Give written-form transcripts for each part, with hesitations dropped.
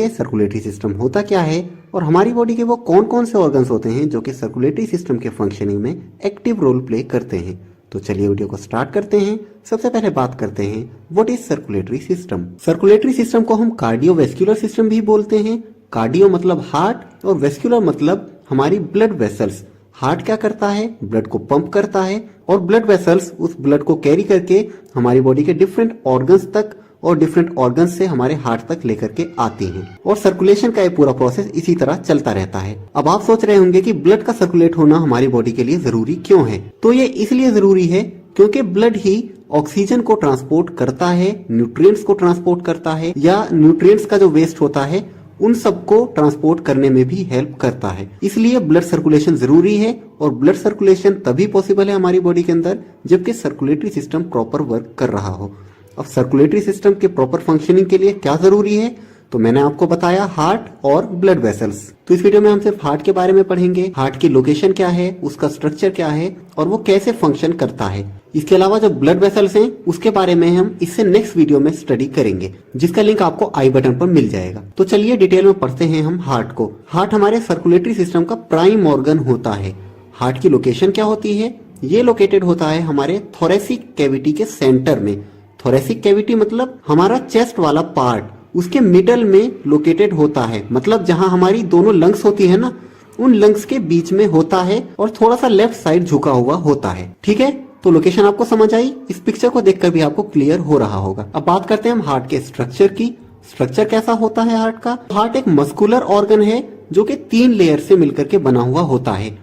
आगे circulatory system होता क्या है और हमारी बॉडी के वो कौन कौन से ऑर्गन्स होते हैं जो कि सर्कुलेटरी सिस्टम के फंक्शनिंग में एक्टिव रोल प्ले करते हैं। तो चलिए वीडियो को स्टार्ट करते हैं। सबसे पहले बात करते हैं what is circulatory system. Circulatory system को हम कार्डियोवैस्कुलर सिस्टम भी बोलते हैं। कार्डियो मतलब हार्ट और वेस्कुलर मतलब हमारी ब्लड वेसल्स। हार्ट क्या करता है, ब्लड को पंप करता है और ब्लड वेसल्स उस ब्लड को कैरी करके हमारी बॉडी के डिफरेंट ऑर्गन्स तक और डिफरेंट ऑर्गन्स से हमारे हार्ट तक लेकर के आती हैं और सर्कुलेशन का ये पूरा प्रोसेस इसी तरह चलता रहता है। अब आप सोच रहे होंगे कि ब्लड का सर्कुलेट होना हमारी बॉडी के लिए जरूरी क्यों है। तो ये इसलिए जरूरी है क्योंकि ब्लड ही ऑक्सीजन को ट्रांसपोर्ट करता है, न्यूट्रिएंट्स को ट्रांसपोर्ट करता है या न्यूट्रिएंट्स का जो वेस्ट होता है उन सबको ट्रांसपोर्ट करने में भी हेल्प करता है। इसलिए ब्लड सर्कुलेशन जरूरी है और ब्लड सर्कुलेशन तभी पॉसिबल है हमारी बॉडी के अंदर जबकि सर्कुलेटरी सिस्टम प्रॉपर वर्क कर रहा हो। अब सर्कुलेटरी सिस्टम के प्रॉपर फंक्शनिंग के लिए क्या जरूरी है, तो मैंने आपको बताया हार्ट और ब्लड वेसल्स। तो इस वीडियो में हम सिर्फ हार्ट के बारे में पढ़ेंगे, हार्ट की लोकेशन क्या है, उसका स्ट्रक्चर क्या है और वो कैसे फंक्शन करता है। इसके अलावा जो ब्लड वेसल्स हैं उसके बारे में हम इससे नेक्स्ट वीडियो में स्टडी करेंगे जिसका लिंक आपको आई बटन पर मिल जाएगा। तो चलिए डिटेल में पढ़ते हैं हम हार्ट को। हार्ट हमारे सर्कुलेटरी सिस्टम का प्राइम ऑर्गन होता है। हार्ट की लोकेशन क्या होती है, ये लोकेटेड होता है हमारे थोरेसिक कैविटी के सेंटर में। थोरेसिक कैविटी मतलब हमारा चेस्ट वाला पार्ट, उसके मिडल में लोकेटेड होता है। मतलब जहां हमारी दोनों लंग्स होती है ना, उन लंग्स के बीच में होता है और थोड़ा सा लेफ्ट साइड झुका हुआ होता है। ठीक है, तो लोकेशन आपको समझ आई। इस पिक्चर को देखकर भी आपको क्लियर हो रहा होगा। अब बात करते हैं हम हार्ट के स्ट्रक्चर की। स्ट्रक्चर कैसा होता है हार्ट का। हार्ट एक मस्कुलर ऑर्गन है जो कि 3 लेयर से मिलकर के बना हुआ होता है।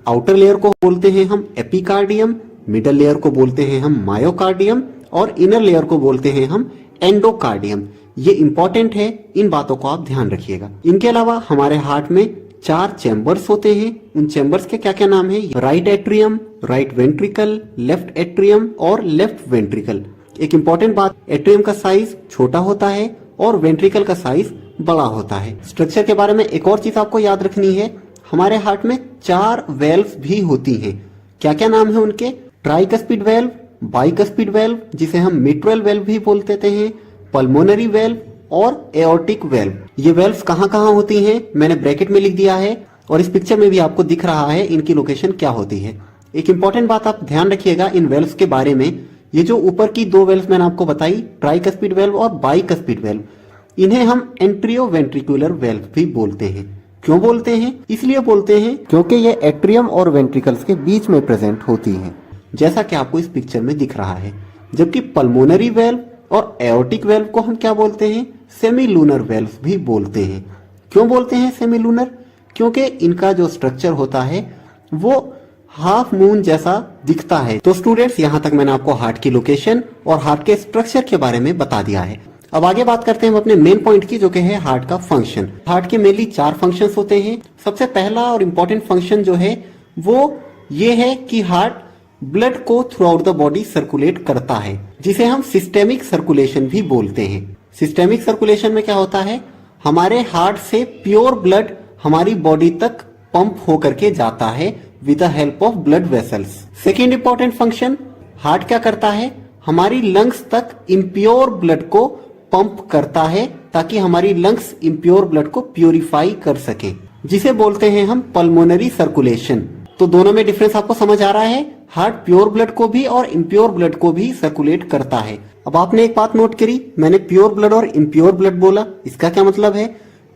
आउटर लेयर को बोलते हैं हम एपिकार्डियम, मिडल लेयर को बोलते हैं हम मायोकार्डियम और इनर लेयर को बोलते हैं हम एंडोकार्डियम। ये इंपॉर्टेंट है, इन बातों को आप ध्यान रखिएगा। इनके अलावा हमारे हार्ट में 4 चैम्बर्स होते हैं। उन चैम्बर्स के क्या क्या नाम है, right atrium, right ventricle, left atrium और लेफ्ट वेंट्रिकल। एक इंपॉर्टेंट बात, एट्रियम का साइज छोटा होता है और वेंट्रिकल का साइज बड़ा होता है। स्ट्रक्चर के बारे में एक और चीज आपको याद रखनी है, हमारे हार्ट में 4 वेल्व्स भी होती हैं। क्या क्या नाम है उनके, ट्राइकस्पिड वेल्व, बाइकस्पिड वेल्व जिसे हम मिट्रल वेल्व भी बोलते हैं, पल्मोनरी वेल्व और एओर्टिक वेल्व। ये वेल्व्स कहाँ कहाँ होती हैं मैंने ब्रैकेट में लिख दिया है और इस पिक्चर में भी आपको दिख रहा है इनकी लोकेशन क्या होती है। एक इंपॉर्टेंट बात आप ध्यान रखिएगा इन वेल्व्स के बारे में। ये जो ऊपर की 2 वेल्व्स मैंने आपको बताई, ट्राइकस्पिड वेल्व और बाइकस्पिड वेल्व, इन्हें हम एंट्रियोवेंट्रिकुलर वेल्व भी बोलते हैं। क्यों बोलते हैं, इसलिए बोलते हैं क्योंकि ये एट्रियम और वेंट्रिकल्स के बीच में प्रेजेंट होती हैं, जैसा कि आपको इस पिक्चर में दिख रहा है। जबकि पल्मोनरी वेल्व और एओर्टिक वेल्व को हम क्या बोलते हैं, सेमी लूनर वेल्व भी बोलते हैं। क्यों बोलते हैं सेमी लूनर, क्योंकि इनका जो स्ट्रक्चर होता है वो हाफ मून जैसा दिखता है। तो स्टूडेंट्स, यहाँ तक मैंने आपको हार्ट की लोकेशन और हार्ट के स्ट्रक्चर के बारे में बता दिया है। अब आगे बात करते हैं हम अपने मेन पॉइंट की, जो कि है हार्ट का फंक्शन। हार्ट के मेनली 4 फंक्शंस होते हैं। सबसे पहला और इम्पोर्टेंट फंक्शन जो है वो ये है कि हार्ट ब्लड को through out the body circulate करता है, जिसे हम सिस्टेमिक सर्कुलेशन भी बोलते हैं। सिस्टेमिक सर्कुलेशन में क्या होता है, हमारे हार्ट से प्योर ब्लड हमारी बॉडी तक पंप होकर के जाता है with the help of blood vessels. Second important function, heart क्या करता है, हमारी लंग्स तक इम्प्योर ब्लड को पंप करता है ताकि हमारी लंग्स इम्प्योर ब्लड को प्यूरिफाई कर सके, जिसे बोलते हैं हम पल्मोनरी सर्कुलेशन। तो दोनों में डिफरेंस आपको समझ आ रहा है, हार्ट प्योर ब्लड को भी और इम्प्योर ब्लड को भी सर्कुलेट करता है। अब आपने एक बात नोट करी, मैंने प्योर ब्लड और इम्प्योर ब्लड बोला, इसका क्या मतलब है।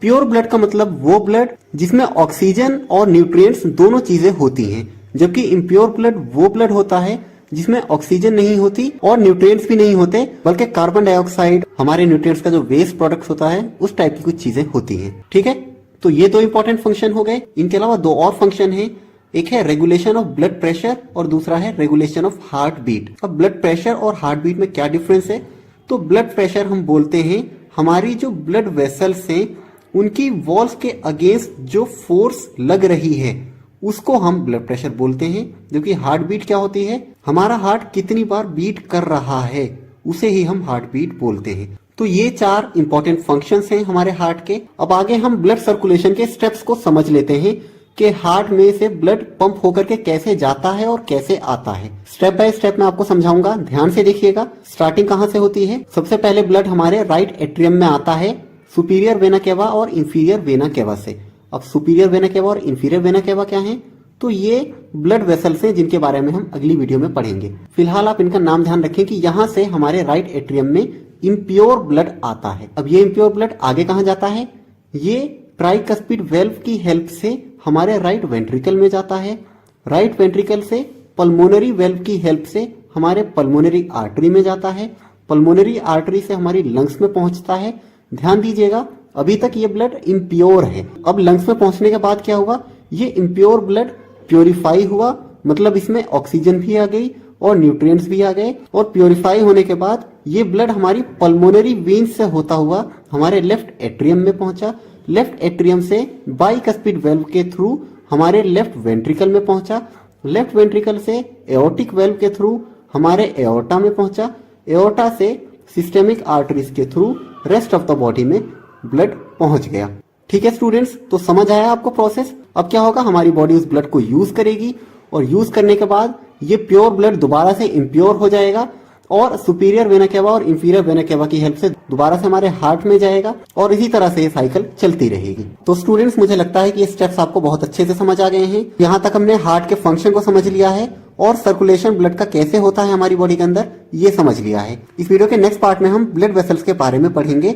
प्योर ब्लड का मतलब वो ब्लड जिसमें ऑक्सीजन और न्यूट्रिएंट्स दोनों चीजें होती हैं, जबकि इम्प्योर ब्लड वो ब्लड होता है जिसमें ऑक्सीजन नहीं होती और न्यूट्रिएंट्स भी नहीं होते, बल्कि कार्बन डाइऑक्साइड, हमारे न्यूट्रिएंट्स का जो वेस्ट प्रोडक्ट्स होता है उस टाइप की कुछ चीजें होती हैं। ठीक है, तो ये 2 इंपॉर्टेंट फंक्शन हो गए। इनके अलावा 2 और फंक्शन है, एक है रेगुलेशन ऑफ ब्लड प्रेशर और दूसरा है रेगुलेशन ऑफ हार्ट बीट। अब ब्लड प्रेशर और हार्ट बीट में क्या डिफरेंस है, तो ब्लड प्रेशर हम बोलते हैं हमारी जो ब्लड वेसल्स हैं उनकी वॉल्स के अगेंस्ट जो फोर्स लग रही है उसको हम ब्लड प्रेशर बोलते हैं। जबकि हार्ट बीट क्या होती है, हमारा हार्ट कितनी बार बीट कर रहा है उसे ही हम हार्ट बीट बोलते हैं। तो ये 4 इंपॉर्टेंट फंक्शंस हैं हमारे हार्ट के। अब आगे हम ब्लड सर्कुलेशन के स्टेप्स को समझ लेते हैं कि हार्ट में से ब्लड पंप होकर के कैसे जाता है और कैसे आता है। स्टेप बाय स्टेप मैं आपको समझाऊंगा, ध्यान से देखिएगा। स्टार्टिंग कहाँ से होती है, सबसे पहले ब्लड हमारे राइट एट्रियम में आता है। सुपीरियर वेना केवा और इंफीरियर वेना केवा से। अब सुपीरियर वेना केवा और इंफीरियर वेना केवा क्या है? तो ये ब्लड वेसल्स हैं जिनके बारे में हम अगली वीडियो में पढ़ेंगे। फिलहाल आप इनका नाम ध्यान रखें कि यहाँ से हमारे राइट एट्रियम में इम्प्योर ब्लड आता है। अब ये इम्प्योर ब्लड आगे कहाँ जाता है? ये ट्राइकस्पिड वेल्व की हेल्प से हमारे राइट वेंट्रिकल में जाता है। राइट वेंट्रिकल से पल्मोनरी वेल्व की हेल्प से हमारे पल्मोनरी आर्टरी में जाता है। पल्मोनरी आर्टरी से हमारी लंग्स में पहुंचता है। ध्यान दीजिएगा, अभी तक ये ब्लड इम्प्योर है। अब लंग्स में पहुंचने के बाद क्या हुआ? ये इम्प्योर ब्लड प्योरीफाई हुआ, मतलब इसमें ऑक्सीजन भी आ गई और न्यूट्रिएंट्स भी आ गए। और प्योरीफाई होने के बाद ये ब्लड हमारी पल्मोनरी वेन्स से होता हुआ हमारे लेफ्ट एट्रियम में पहुंचा। लेफ्ट एट्रियम से बाइकस्पिड वेल्व के थ्रू हमारे लेफ्ट वेंट्रिकल में पहुंचा। लेफ्ट वेंट्रिकल से एओर्टिक वेल्व के थ्रू हमारे एओर्टा में पहुंचा। एओर्टा से सिस्टेमिक आर्टरीज के through rest of the body में ब्लड पहुंच गया। ठीक है स्टूडेंट्स, तो समझ आया आपको प्रोसेस? अब क्या होगा, हमारी बॉडी उस ब्लड को यूज करेगी और यूज करने के बाद ये प्योर ब्लड दोबारा से इम्प्योर हो जाएगा और सुपीरियर वेना केवा और इंफीरियर वेना केवा की हेल्प से दोबारा से हमारे हार्ट में जाएगा और इसी तरह से ये साइकिल चलती रहेगी। तो स्टूडेंट्स, मुझे लगता है कि ये स्टेप्स आपको बहुत अच्छे से समझ आ गए हैं। यहाँ तक हमने हार्ट के फंक्शन को समझ लिया है और सर्कुलेशन ब्लड का कैसे होता है हमारी बॉडी के अंदर ये समझ लिया है। इस वीडियो के नेक्स्ट पार्ट में हम ब्लड वेसल्स के बारे में पढ़ेंगे।